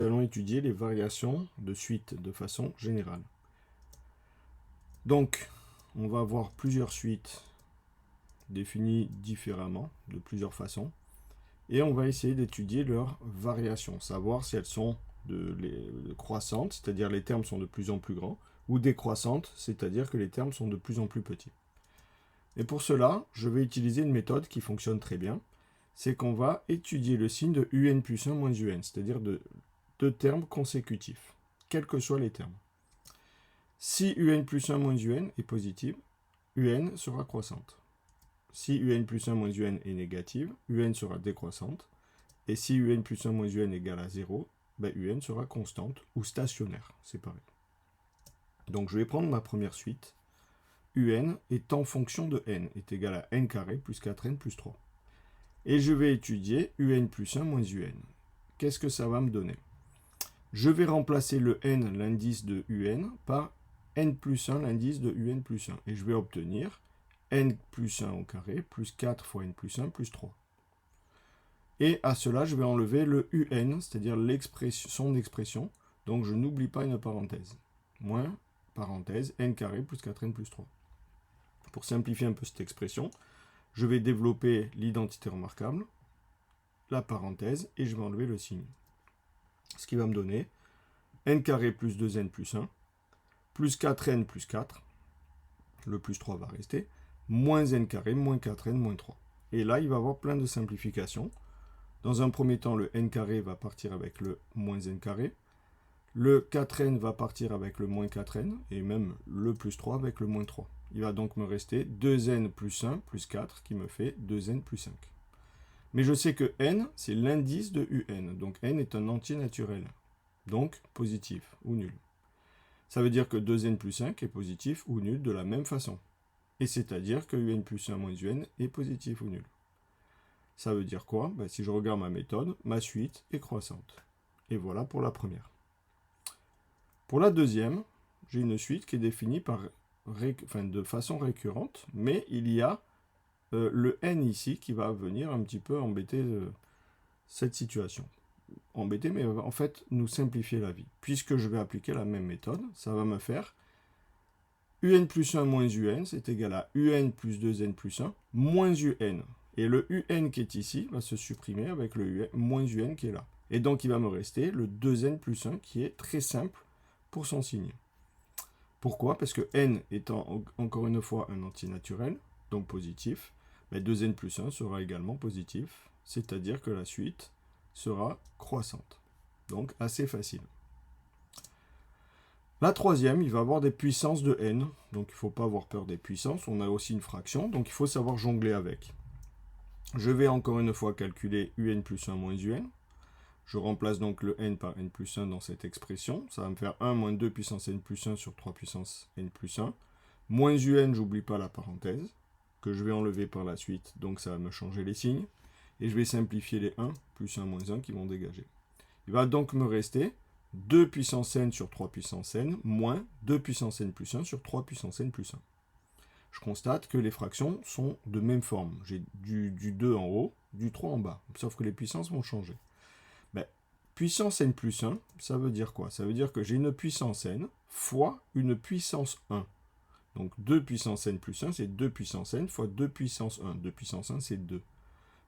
Nous allons étudier les variations de suite de façon générale. Donc, on va avoir plusieurs suites définies différemment, de plusieurs façons, et on va essayer d'étudier leurs variations, savoir si elles sont croissantes, c'est-à-dire les termes sont de plus en plus grands, ou décroissantes, c'est-à-dire que les termes sont de plus en plus petits. Et pour cela, je vais utiliser une méthode qui fonctionne très bien, c'est qu'on va étudier le signe de un plus 1 moins un, c'est-à-dire de deux termes consécutifs, quels que soient les termes. Si un plus 1 moins un est positive, un sera croissante. Si un plus 1 moins un est négative, un sera décroissante. Et si un plus 1 moins un égale à 0, un sera constante ou stationnaire, c'est pareil. Donc je vais prendre ma première suite. Un étant fonction de n est égal à n carré plus 4n plus 3. Et je vais étudier un plus 1 moins un. Qu'est-ce que ça va me donner? Je vais remplacer le n, l'indice de un, par n plus 1, l'indice de un plus 1. Et je vais obtenir n plus 1 au carré, plus 4 fois n plus 1, plus 3. Et à cela, je vais enlever le un, c'est-à-dire son expression. Donc je n'oublie pas une parenthèse. Moins, parenthèse, n carré plus 4n plus 3. Pour simplifier un peu cette expression, je vais développer l'identité remarquable, la parenthèse, et je vais enlever le signe. Ce qui va me donner n carré plus 2n plus 1, plus 4n plus 4, le plus 3 va rester, moins n carré, moins 4n, moins 3. Et là, il va y avoir plein de simplifications. Dans un premier temps, le n carré va partir avec le moins n carré, le 4n va partir avec le moins 4n, et même le plus 3 avec le moins 3. Il va donc me rester 2n plus 1 plus 4, qui me fait 2n plus 5. Mais je sais que n, c'est l'indice de un, donc n est un entier naturel, donc positif ou nul. Ça veut dire que 2n plus 5 est positif ou nul de la même façon. Et c'est-à-dire que un plus 1 moins un est positif ou nul. Ça veut dire quoi? Si je regarde ma méthode, ma suite est croissante. Et voilà pour la première. Pour la deuxième, j'ai une suite qui est définie de façon récurrente, mais il y a le n ici qui va venir un petit peu embêter cette situation. Embêter, mais en fait nous simplifier la vie. Puisque je vais appliquer la même méthode, ça va me faire un plus 1 moins un, c'est égal à un plus 2n plus 1 moins un. Et le un qui est ici va se supprimer avec le moins un qui est là. Et donc il va me rester le 2n plus 1 qui est très simple pour son signe. Pourquoi? Parce que n étant encore une fois un entier naturel, donc positif, 2n plus 1 sera également positif, c'est-à-dire que la suite sera croissante. Donc assez facile. La troisième, il va avoir des puissances de n, donc il ne faut pas avoir peur des puissances, on a aussi une fraction, donc il faut savoir jongler avec. Je vais encore une fois calculer un plus 1 moins un. Je remplace donc le n par n plus 1 dans cette expression. Ça va me faire 1 moins 2 puissance n plus 1 sur 3 puissance n plus 1. Moins un, j'oublie pas la parenthèse, que je vais enlever par la suite, donc ça va me changer les signes. Et je vais simplifier les 1 plus 1 moins 1 qui vont dégager. Il va donc me rester 2 puissance n sur 3 puissance n moins 2 puissance n plus 1 sur 3 puissance n plus 1. Je constate que les fractions sont de même forme. J'ai du 2 en haut, du 3 en bas, sauf que les puissances vont changer. Puissance n plus 1, ça veut dire quoi? Ça veut dire que j'ai une puissance n fois une puissance 1. Donc 2 puissance n plus 1, c'est 2 puissance n fois 2 puissance 1. 2 puissance 1, c'est 2.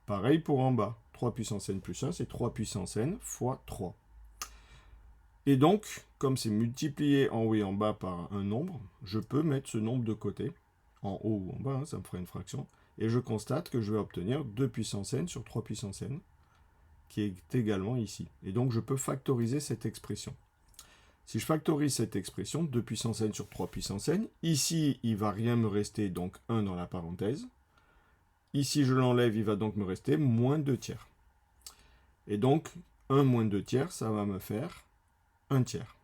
Pareil pour en bas. 3 puissance n plus 1, c'est 3 puissance n fois 3. Et donc, comme c'est multiplié en haut et en bas par un nombre, je peux mettre ce nombre de côté, en haut ou en bas, ça me fera une fraction, et je constate que je vais obtenir 2 puissance n sur 3 puissance n, qui est également ici. Et donc, je peux factoriser cette expression. Si je factorise cette expression, 2 puissance n sur 3 puissance n, ici, il ne va rien me rester, donc 1 dans la parenthèse. Ici, je l'enlève, il va donc me rester moins 2 tiers. Et donc, 1 moins 2 tiers, ça va me faire 1 tiers.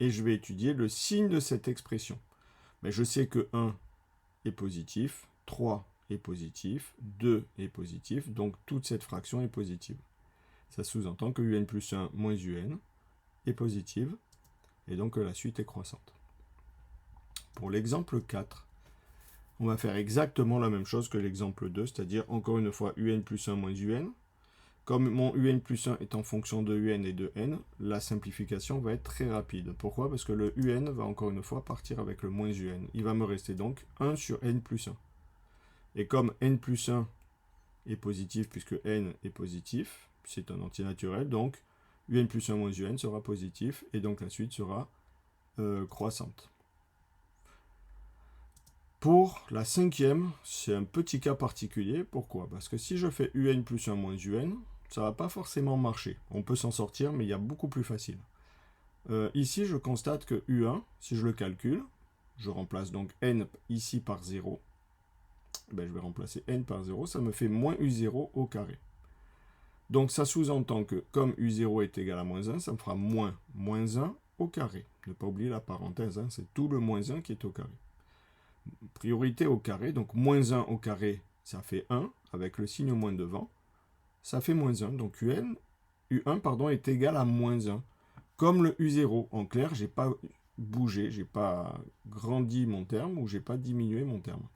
Et je vais étudier le signe de cette expression. Mais je sais que 1 est positif, 3 est positif, 2 est positif, donc toute cette fraction est positive. Ça sous-entend que un plus 1 moins un est positive, et donc que la suite est croissante. Pour l'exemple 4, on va faire exactement la même chose que l'exemple 2, c'est-à-dire encore une fois un plus 1 moins un. Comme mon un plus 1 est en fonction de un et de n, la simplification va être très rapide. Pourquoi? Parce que le un va encore une fois partir avec le moins un. Il va me rester donc 1 sur n plus 1. Et comme n plus 1 est positif, puisque n est positif, c'est un entier naturel, donc un plus 1 moins un sera positif, et donc la suite sera croissante. Pour la cinquième, c'est un petit cas particulier. Pourquoi? Parce que si je fais un plus 1 moins un, ça ne va pas forcément marcher. On peut s'en sortir, mais il y a beaucoup plus facile. Ici, je constate que u1, si je le calcule, je remplace donc n ici par 0. Ben, je vais remplacer n par 0, ça me fait moins u0 au carré. Donc ça sous-entend que comme u0 est égal à moins 1, ça me fera moins 1 au carré. Ne pas oublier la parenthèse, hein, c'est tout le moins 1 qui est au carré. Priorité au carré, donc moins 1 au carré, ça fait 1, avec le signe moins devant, ça fait moins 1, donc un est égal à moins 1. Comme le u0, en clair, j'ai pas bougé, j'ai pas grandi mon terme, ou j'ai pas diminué mon terme.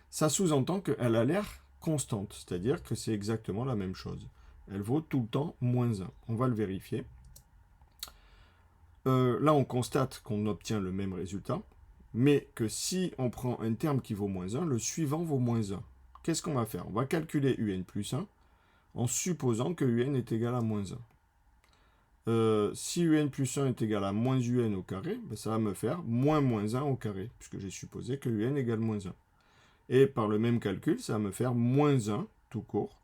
Ça sous-entend qu'elle a l'air constante, c'est-à-dire que c'est exactement la même chose. Elle vaut tout le temps moins 1. On va le vérifier. Là, on constate qu'on obtient le même résultat, mais que si on prend un terme qui vaut moins 1, le suivant vaut moins 1. Qu'est-ce qu'on va faire? On va calculer un plus 1 en supposant que un est égal à moins 1. Si un plus 1 est égal à moins un au carré, ben ça va me faire moins 1 au carré, puisque j'ai supposé que un égale moins 1. Et par le même calcul, ça va me faire moins 1 tout court.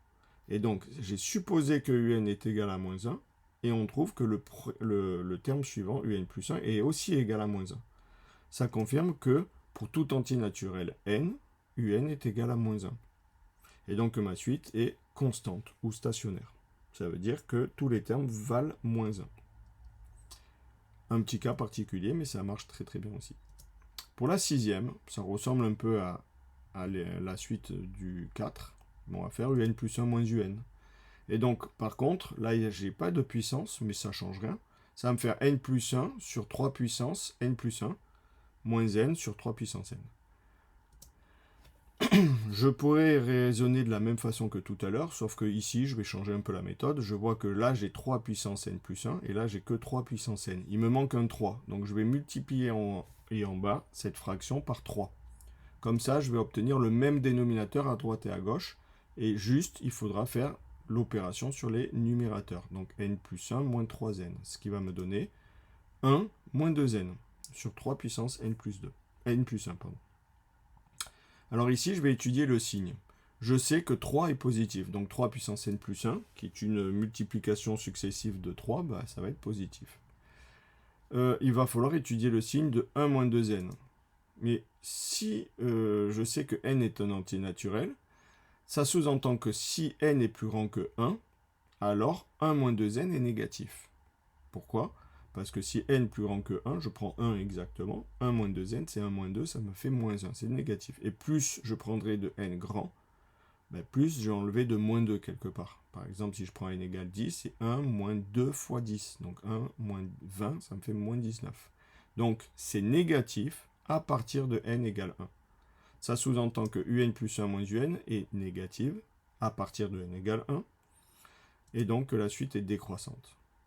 Et donc, j'ai supposé que un est égal à moins 1, et on trouve que le terme suivant, un plus 1, est aussi égal à moins 1. Ça confirme que pour tout entier naturel n, un est égal à moins 1. Et donc ma suite est constante ou stationnaire. Ça veut dire que tous les termes valent moins 1. Un petit cas particulier, mais ça marche très très bien aussi. Pour la sixième, ça ressemble un peu à la suite du 4. On va faire un plus 1 moins un. Et donc, par contre, là, j'ai pas de puissance, mais ça change rien. Ça va me faire n plus 1 sur 3 puissance n plus 1, moins n sur 3 puissance n. Je pourrais raisonner de la même façon que tout à l'heure, sauf que ici, je vais changer un peu la méthode. Je vois que là, j'ai 3 puissance n plus 1, et là, j'ai que 3 puissance n. Il me manque un 3, donc je vais multiplier en haut et en bas cette fraction par 3. Comme ça, je vais obtenir le même dénominateur à droite et à gauche, et juste, il faudra faire l'opération sur les numérateurs. Donc n plus 1 moins 3n, ce qui va me donner 1 moins 2n sur 3 puissance n plus 2. n plus 1, pardon. Alors ici, je vais étudier le signe. Je sais que 3 est positif, donc 3 puissance n plus 1, qui est une multiplication successive de 3, bah, ça va être positif. Il va falloir étudier le signe de 1 moins 2n. Mais si je sais que n est un entier naturel, ça sous-entend que si n est plus grand que 1, alors 1 moins 2n est négatif. Pourquoi? Parce que si n est plus grand que 1, je prends 1 exactement. 1 moins 2n, c'est 1 moins 2, ça me fait moins 1, c'est négatif. Et plus je prendrai de n grand, ben plus j'ai enlevé de moins 2 quelque part. Par exemple, si je prends n égale 10, c'est 1 moins 2 fois 10. Donc 1 moins 20, ça me fait moins 19. Donc c'est négatif à partir de n égale 1. Ça sous-entend que un plus 1 moins un est négative à partir de n égale 1. Et donc que la suite est décroissante.